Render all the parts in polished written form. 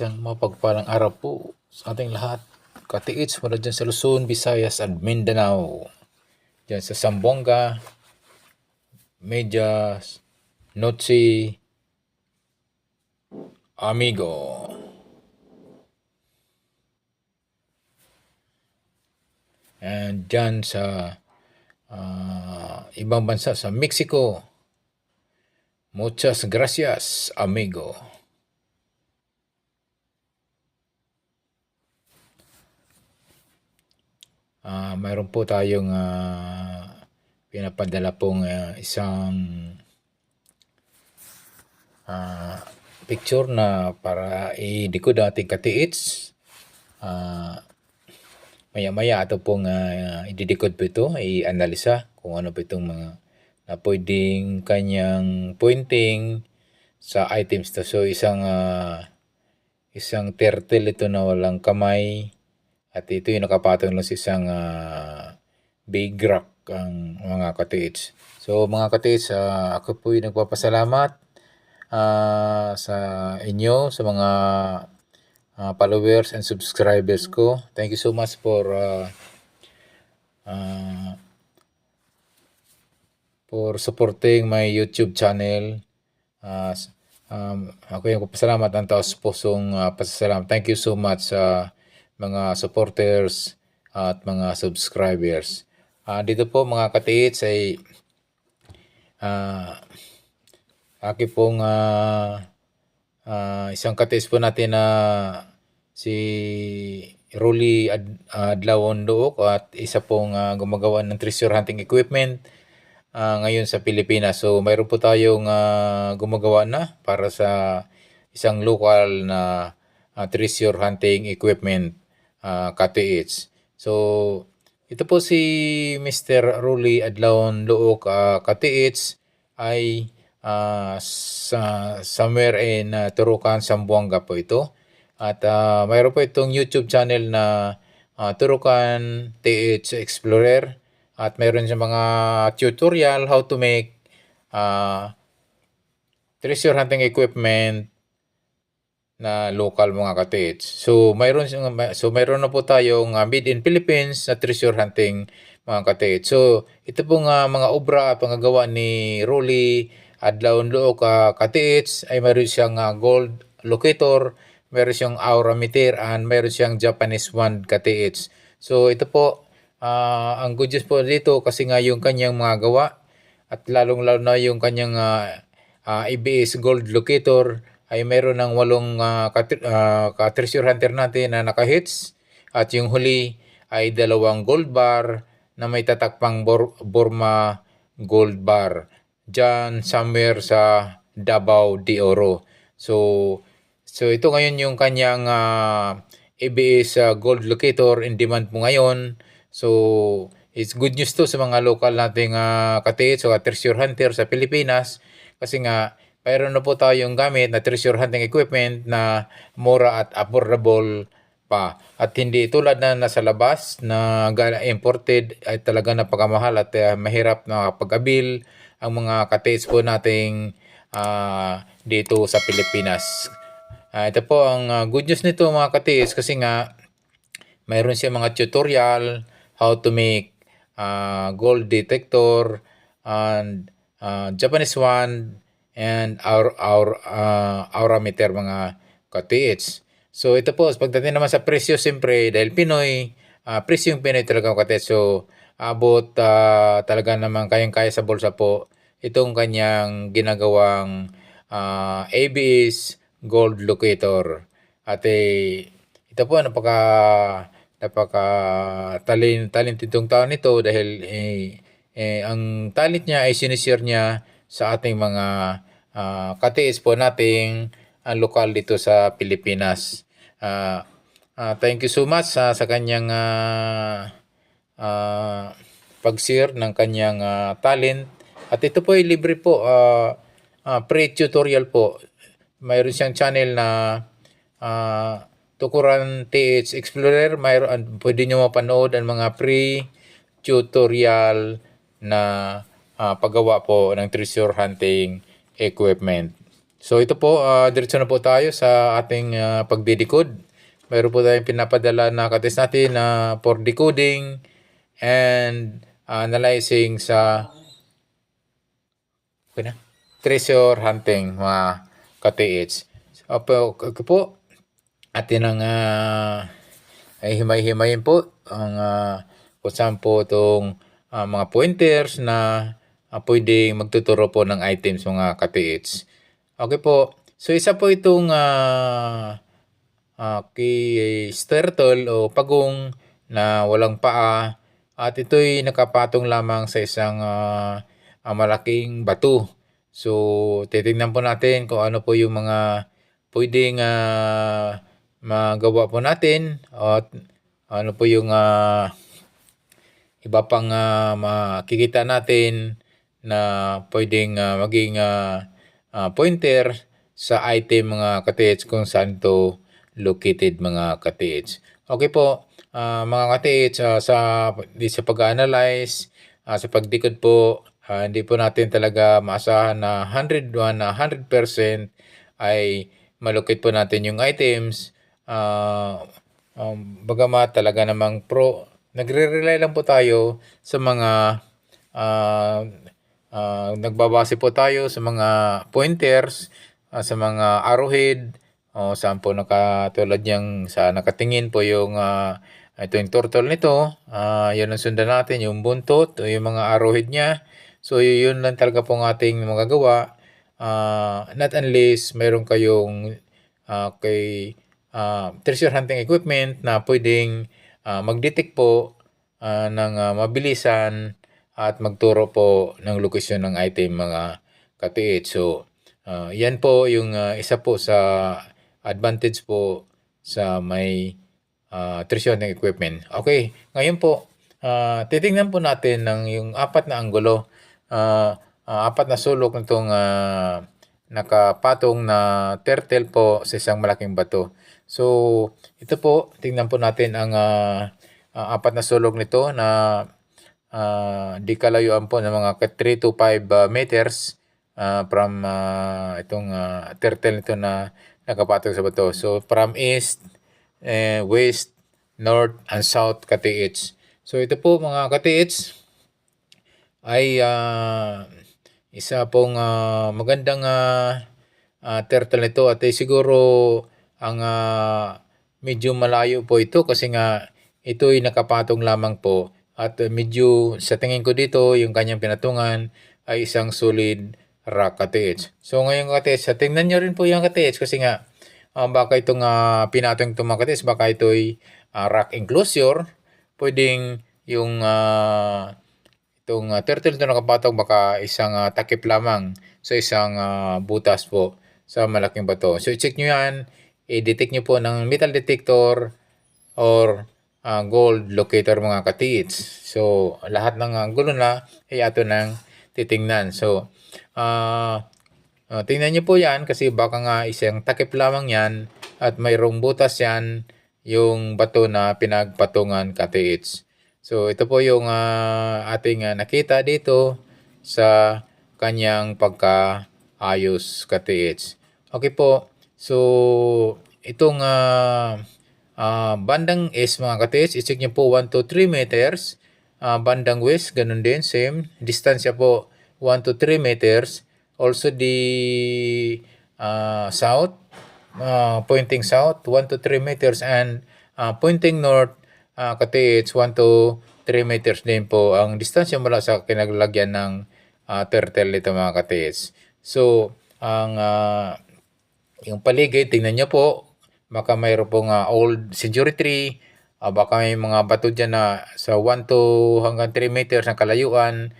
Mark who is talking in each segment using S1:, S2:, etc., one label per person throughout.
S1: Isang mapagpalang araw po sa ating lahat. Katiits mula dyan sa Luzon, Visayas at Mindanao. Dyan sa Zamboanga, Medias, Notsi, Amigo. And dyan sa ibang bansa sa Mexico, muchas gracias, amigo. Mayroon po tayong pinapadala pong isang picture na para i-decode ating katiits. Maya-maya ito pong i-decode po ito, i-analisa kung ano po itong mga na pwedeng kanyang pointing sa items to. So isang turtle ito na walang kamay. At ito yung nakapatong lang sa isang big rock ang mga katiits. So mga katiits, ako po yung nagpapasalamat sa inyo, sa mga followers and subscribers ko. Thank you so much for supporting my YouTube channel. Ako yung nagpapasalamat ng taos pusong pasasalamat. Thank you so much sa mga supporters at mga subscribers. Dito po mga katiits ay aki pong isang katiits po natin na si Rolly Adlawon Dook at isa pong gumagawa ng treasure hunting equipment ngayon sa Pilipinas. So mayroon po tayong gumagawa na para sa isang local na treasure hunting equipment katiits. So ito po si Mr. Rolly Adlawon Dook katiits ay somewhere in Turukan, Zamboanga po ito. At mayroon po itong YouTube channel na Turukan TH Explorer. At mayroon siya mga tutorial how to make treasure hunting equipment na local mga katiits. So mayroon na po tayong made in Philippines na treasure hunting mga katiits. So ito pong mga obra at pangagawa ni Rolly Adlawon Dook katiits ay mayroon siyang gold locator, mayroon siyang aura meter, and mayroon siyang Japanese wand katiits. So ito po ang good news po dito kasi nga yung kanyang mga gawa at lalong-lalo na yung kanyang ABS gold locator ay meron ng 8 ka-treasure hunter natin na naka-hits at yung huli ay 2 gold bar na may tatakpang Burma gold bar dyan somewhere sa Davao de Oro. So ito ngayon yung kanyang ABS gold locator in demand po ngayon. So it's good news to sa mga local nating katiits o treasure hunter sa Pilipinas kasi nga mayroon na po tayong gamit na treasure hunting equipment na mura at affordable pa. At hindi tulad na nasa labas na imported ay talaga napakamahal at mahirap na pag-abil ang mga katiits po nating dito sa Pilipinas. Ito po ang good news nito mga katiits kasi nga mayroon siya mga tutorial how to make gold detector and Japanese wand and aura meter mga katiits. So ito po, pagdating naman sa presyo, siyempre dahil Pinoy, presyo yung Pinoy talaga mga katiits. So abot talaga naman kayang-kaya sa bulsa po itong kanyang ginagawang ABS gold locator. At ito po napaka talentitong tao nito dahil ang talent niya ay sinishare niya sa ating mga katiits po nating lokal dito sa Pilipinas. Thank you so much sa kanyang pag-share ng kanyang talent. At ito po ay libre po, pre-tutorial po. Mayroon siyang channel na Tukuran TH Explorer. Pwede nyo mapanood ang mga pre-tutorial na paggawa po ng treasure hunting equipment. So ito po, diretso na po tayo sa ating pagdidecode. Mayroon po tayong pinapadala na katest natin for decoding and analyzing sa treasure hunting mga ka-TH. So po, atin ang ay himay-himayin po ang kung saan po itong mga pointers na pwedeng magtuturo po ng items mga ka-TH. Okay po. So isa po itong kay turtle o pagong na walang paa at ito'y nakapatong lamang sa isang malaking bato. So titingnan po natin kung ano po yung mga pwedeng magawa po natin at ano po yung iba pang makikita natin na pwedeng maging pointer sa item mga ka-TH kung saan to located mga ka-TH. Okay po, mga ka-TH, sa pag-analyze, sa pagdikod po, hindi po natin talaga maasahan na 100% ay malocate po natin yung items. Bagamat talaga namang nagre-rely lang po tayo sa mga nagbabase po tayo sa mga pointers, sa mga arrowhead, saan po nakatulad niyang sa nakatingin po yung ito yung turtle nito, yun ang sundan natin, yung buntot, yung mga arrowhead niya. So yun lang talaga po ang ating magagawa. Not unless mayroon kayong kay treasure hunting equipment na pwedeng mag-detect po ng mabilisan at magturo po ng lokasyon ng item mga ka-TH. So yan po yung isa po sa advantage po sa may treasure hunting equipment. Okay, ngayon po titingnan po natin ng yung apat na anggulo, apat na sulok nitong nakapatong na turtle po sa isang malaking bato. So ito po, tingnan po natin ang apat na sulok nito na di kalayuan po ng mga 3 to 5 meters from itong turtle nito na nakapatong sa bato. So from east, west, north, and south ka-TH. So ito po mga ka-TH ay isa pong magandang turtle nito at siguro ang medyo malayo po ito kasi nga ito ay nakapatong lamang po at medyo sa tingin ko dito yung kanyang pinatungan ay isang solid rock ka-TH. So ngayon ka-TH, tingnan nyo rin po yung ka-TH kasi nga baka itong pinatong itong mga ka-TH, baka ito ay rock enclosure. Pwedeng yung itong turtle ito nakapatong baka isang takip lamang sa isang butas po sa malaking bato. So i-check nyo yan, i-detect nyo po ng metal detector or gold locator mga ka-TH. So lahat ng gulo na ay ato nang titingnan. So tingnan nyo po yan kasi baka nga isang takip lamang yan at mayroong butas yan yung bato na pinagpatungan ka-TH. So ito po yung ating nakita dito sa kanyang pagkaayos ka-TH. Okay po. So itong bandang east mga ka-TH, i-check nyo po 1 to 3 meters. Bandang west, ganun din, same. Distansya po 1 to 3 meters. Also the south, pointing south, 1 to 3 meters and pointing north, ka-TH, 1 to 3 meters din po ang distansya mula sa kinalalagyan ng turtle nito mga ka-TH. So, ang yung paligid, tingnan nyo po, baka mayroon pong old century tree, baka may mga bato dyan na sa 1 to hanggang 3 meters ang kalayuan,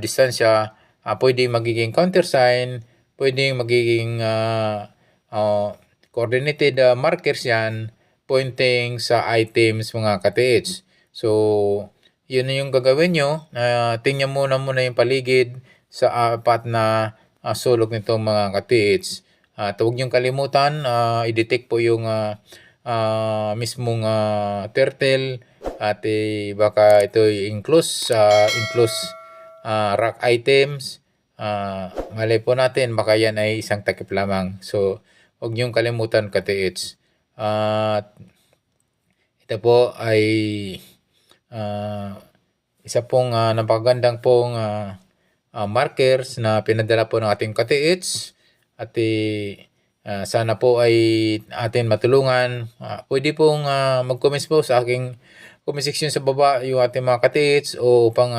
S1: distansya, pwedeng magiging countersign, pwedeng magiging coordinated markers yan, pointing sa items mga ka-TH. So, yun na yung gagawin nyo. Tingnan muna yung paligid sa apat na sulok nitong mga ka-TH. Huwag niyong kalimutan, i-detect po yung mismong turtle at baka ito enclose rock items malay po natin baka yan ay isang takip lamang. So, huwag niyong kalimutan katiits. At ito po ay isa pong napakagandang pong markers na pinadala po ng ating katiits at sana po ay atin matulungan. Pwede pong mag-comments po sa aking comment section sa baba yung ating mga katiits o upang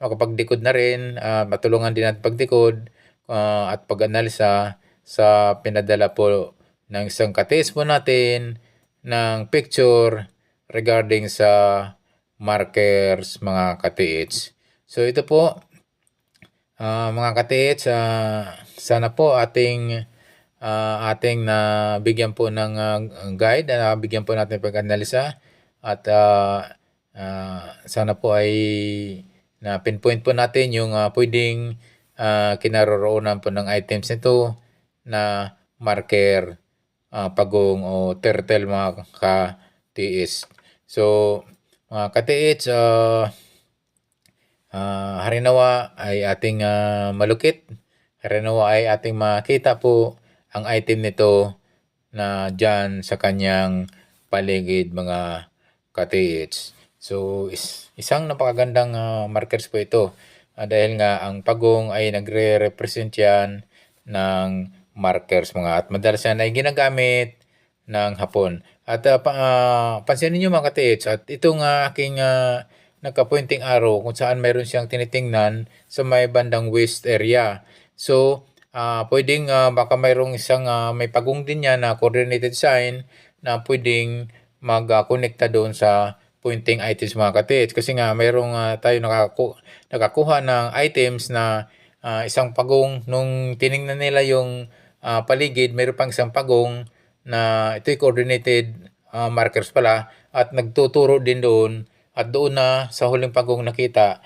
S1: makapagdikod na rin, matulungan din natin pagdikod at pag-analisa sa pinadala po ng isang katiits po natin ng picture regarding sa markers mga katiits. So ito po mga katiits, sana po ating bigyan po ng guide, bigyan po natin pag-analisa at sana po ay na pinpoint po natin yung pwedeng kinaroroonan po ng items nito na marker, pagong o turtle mga katiits. So mga katiits, harinawa ay ating malukit. Harinawa ay ating makita po ang item nito na dyan sa kanyang paligid mga katiits. So isang napakagandang markers po ito dahil nga ang pagong ay nagre-represent yan ng markers mga at madalas yan ay ginagamit ng Hapon. At pansinin niyo mga katiits at itong aking nagka-pointing arrow kung saan mayroon siyang tinitingnan sa may bandang west area. So, pwedeng baka mayroong isang may pagong din niya na coordinated sign na pwedeng mag-connecta doon sa pointing items mga katiits. Kasi nga mayroong tayo nakakuha ng items na isang pagong nung tiningnan nila yung paligid, mayroon pang isang pagong na ito'y coordinated markers pala at nagtuturo din doon at doon na sa huling pagong nakita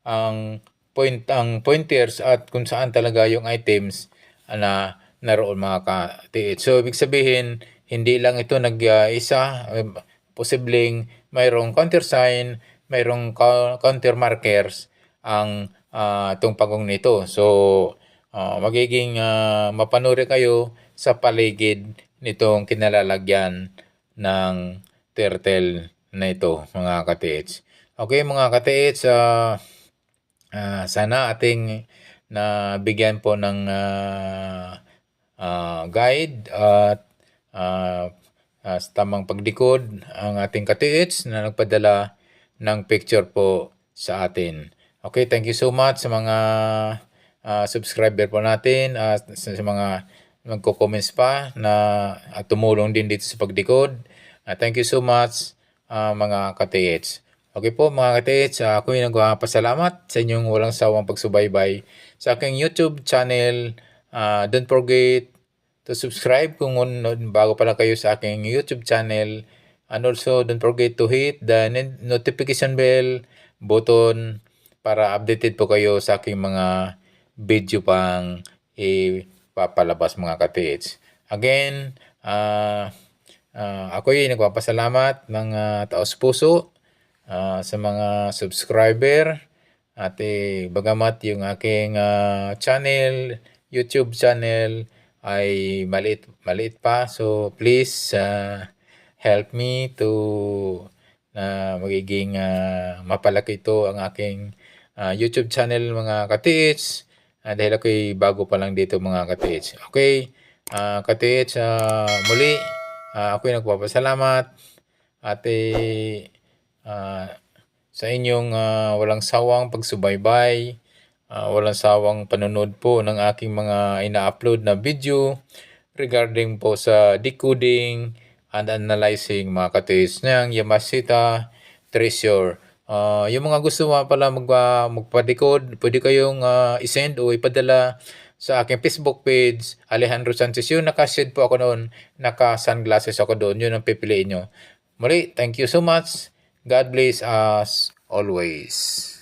S1: ang pointers at kung saan talaga yung items na naroon mga katiits. So ibig sabihin hindi lang ito nag-isa, posibleng mayroong countersign, mayroong counter markers ang itong pagong nito. So magiging mapanuri kayo sa paligid nitong kinalalagyan ng turtle na ito mga katiits. Okay mga katiits, sana ating nabigyan po ng guide at sa tamang pagdikod ang ating katiits na nagpadala ng picture po sa atin. Okay, thank you so much sa mga subscriber po natin at sa mga nagko-comments pa na tumulong din dito sa pagdikod. Thank you so much mga katiits. Okay po mga katiits, ako yung nagpapasalamat sa inyong walang sawang pagsubaybay sa aking YouTube channel. Don't forget to subscribe kung bago pa lang kayo sa aking YouTube channel. And also don't forget to hit the notification bell button para updated po kayo sa aking mga video pang papalabas mga katiits. Again, ako yung nagpapasalamat ng taos puso sa mga subscriber at bagamat yung aking channel, YouTube channel ay maliit pa. So please help me to magiging mapalaki ito ang aking YouTube channel mga katiits. Dahil ako'y bago pa lang dito mga katiits. Okay, katiits, muli ako'y nagpapasalamat at sa inyong walang sawang pagsubaybay, walang sawang panonood po ng aking mga ina-upload na video regarding po sa decoding and analyzing mga katiits ng Yamashita Treasure. Yung mga gusto pala magpadikod, pwede kayong isend o ipadala sa aking Facebook page, Alejandro Sanchez. Yung naka-shade po ako noon, naka-sunglasses ako doon, yun ang pipiliin nyo. Muli, thank you so much. God bless us always.